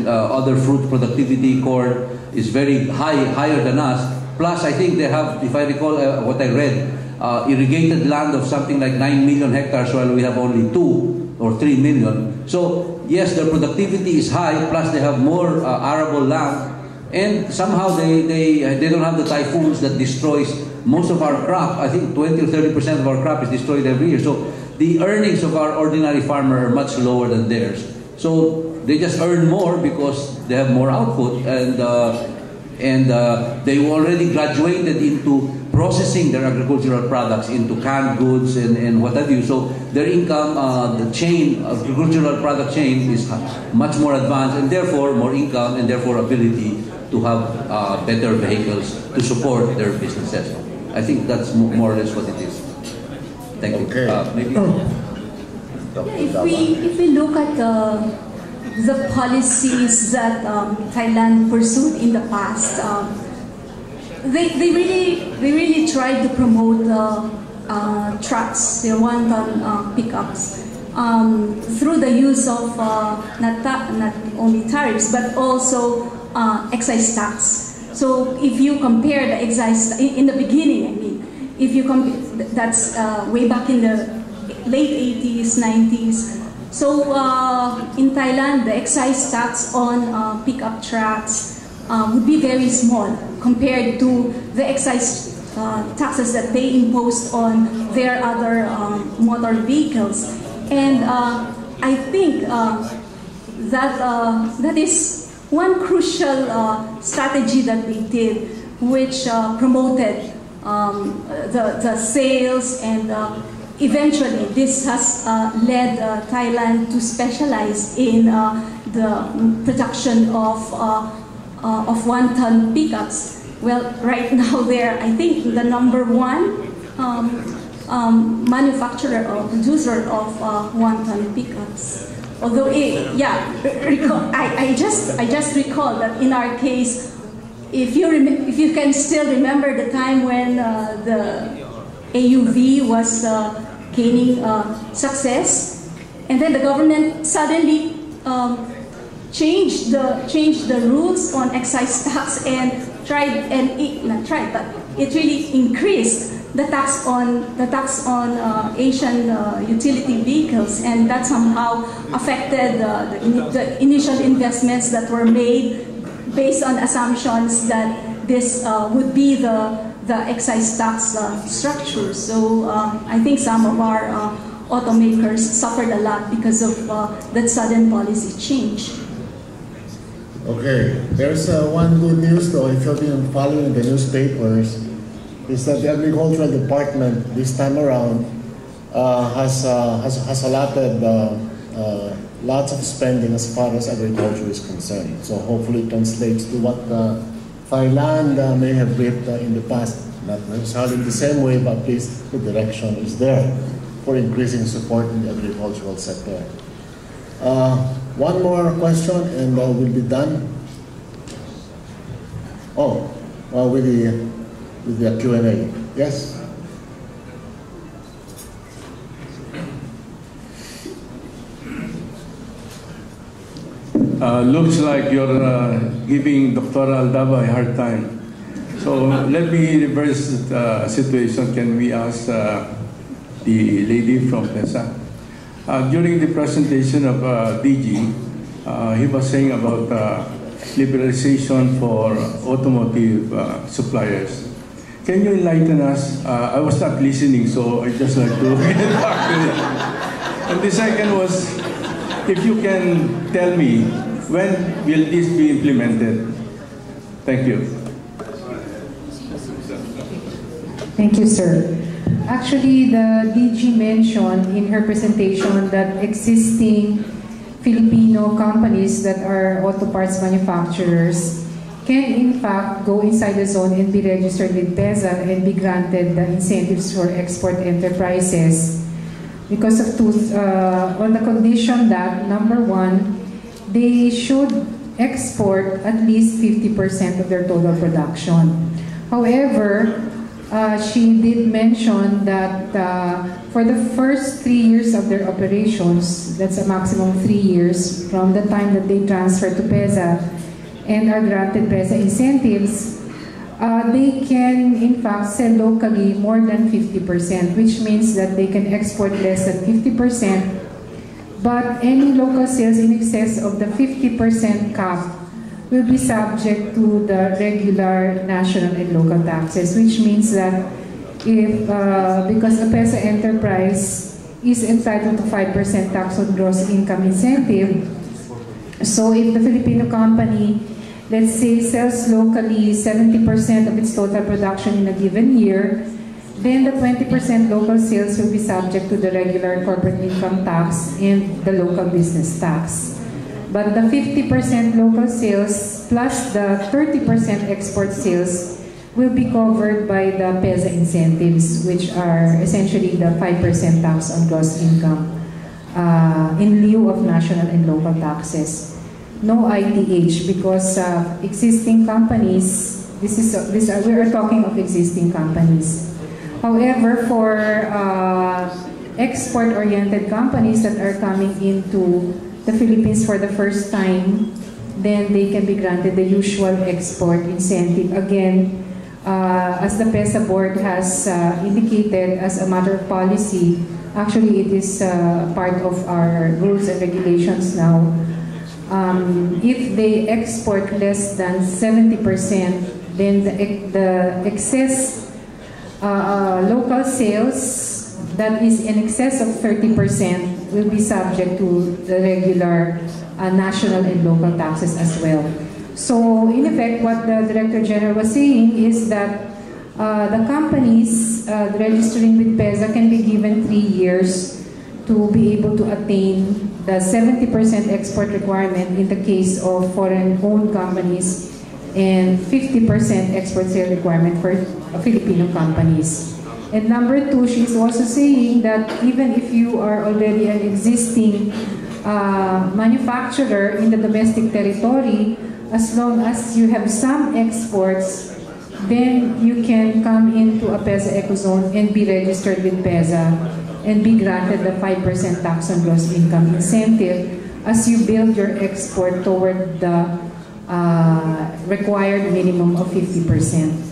other fruit productivity, corn is very higher than us. Plus, I think they have, if I recall what I read, irrigated land of something like 9 million hectares, while we have only 2 or 3 million. So yes, their productivity is high, plus they have more arable land, and somehow they don't have the typhoons that destroys most of our crop. I think 20 or 30% of our crop is destroyed every year. So the earnings of our ordinary farmer are much lower than theirs. So they just earn more because they have more output, and they already graduated into processing their agricultural products into canned goods and what have you. So their income, the chain, agricultural product chain is much more advanced, and therefore more income, and therefore ability to have better vehicles to support their businesses. I think that's more or less what it is. Thank you. Maybe. If we look at the policies that Thailand pursued in the past, they really tried to promote trucks, their one-ton pickups, through the use of not only tariffs but also excise tax. So if you compare the excise in the beginning, I mean, if you compare, that's way back in the late 80s, 90s. So in Thailand, the excise tax on pickup trucks would be very small compared to the excise taxes that they imposed on their other motor vehicles. And I think that is one crucial strategy that they did, which promoted the sales, and eventually this has led Thailand to specialize in the production of one-ton pickups. Well, right now they're, I think, the #1 manufacturer or producer of one-ton pickups. Although, I just recall that in our case, if you can still remember the time when the AUV was gaining success, and then the government suddenly changed the rules on excise tax and it really increased the tax on Asian utility vehicles, and that somehow affected the initial investments that were made based on assumptions that this would be the excise tax structure. So I think some of our automakers suffered a lot because of that sudden policy change. Okay, there's one good news though, if you've been following the newspapers, is that the Agricultural Department this time around has allotted lots of spending as far as agriculture is concerned. So hopefully it translates to what Thailand may have reaped in the past. Not necessarily in the same way, but at least the direction is there for increasing support in the agricultural sector. One more question and we'll be done. Oh, with the Q&A. Yes? Looks like you're giving Dr. Aldaba a hard time. So let me reverse the situation. Can we ask the lady from PESA? During the presentation of DG, he was saying about liberalization for automotive suppliers. Can you enlighten us? I was not listening, so I just like to get back to it. And the second was, if you can tell me, when will this be implemented? Thank you. Thank you, sir. Actually, the DG mentioned in her presentation that existing Filipino companies that are auto parts manufacturers can in fact go inside the zone and be registered with PESA and be granted the incentives for export enterprises because of on the condition that, #1, they should export at least 50% of their total production. However, she did mention that for the first 3 years of their operations, that's a maximum 3 years from the time that they transfer to PEZA and are granted PEZA incentives, they can in fact sell locally more than 50%, which means that they can export less than 50%, but any local sales in excess of the 50% cap will be subject to the regular national and local taxes, which means that if, because a PEZA enterprise is entitled to 5% tax on gross income incentive, so if the Filipino company, let's say, sells locally 70% of its total production in a given year, then the 20% local sales will be subject to the regular corporate income tax and the local business tax. But the 50% local sales plus the 30% export sales will be covered by the PEZA incentives, which are essentially the 5% tax on gross income in lieu of national and local taxes. No ITH because existing companies, we are talking of existing companies. However, for export-oriented companies that are coming into the Philippines for the first time, then they can be granted the usual export incentive. Again, as the PEZA board has indicated as a matter of policy, actually it is part of our rules and regulations now. If they export less than 70%, then the excess local sales that is in excess of 30% will be subject to the regular national and local taxes as well. So in effect, what the Director General was saying is that the companies registering with PEZA can be given 3 years to be able to attain the 70% export requirement in the case of foreign-owned companies and 50% export sale requirement for Filipino companies. And number two, she's also saying that even if you are already an existing manufacturer in the domestic territory, as long as you have some exports, then you can come into a PEZA ecozone and be registered with PEZA and be granted the 5% tax on gross income incentive as you build your export toward the required minimum of 50%.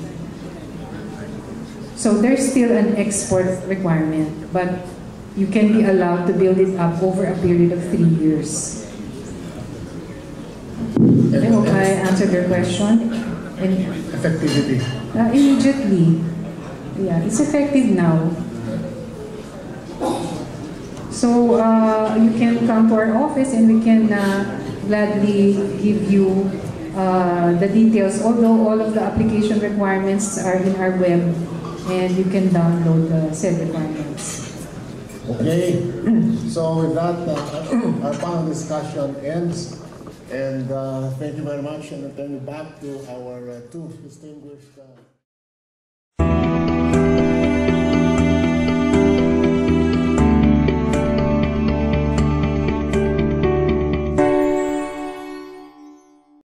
So there's still an export requirement, but you can be allowed to build it up over a period of 3 years. I hope I answered your question. Effectivity. Immediately. Yeah, it's effective now. So you can come to our office and we can gladly give you the details, although all of the application requirements are in our web and you can download the said requirements. Okay, so with that, our panel discussion ends, and thank you very much, and I turn you back to our two distinguished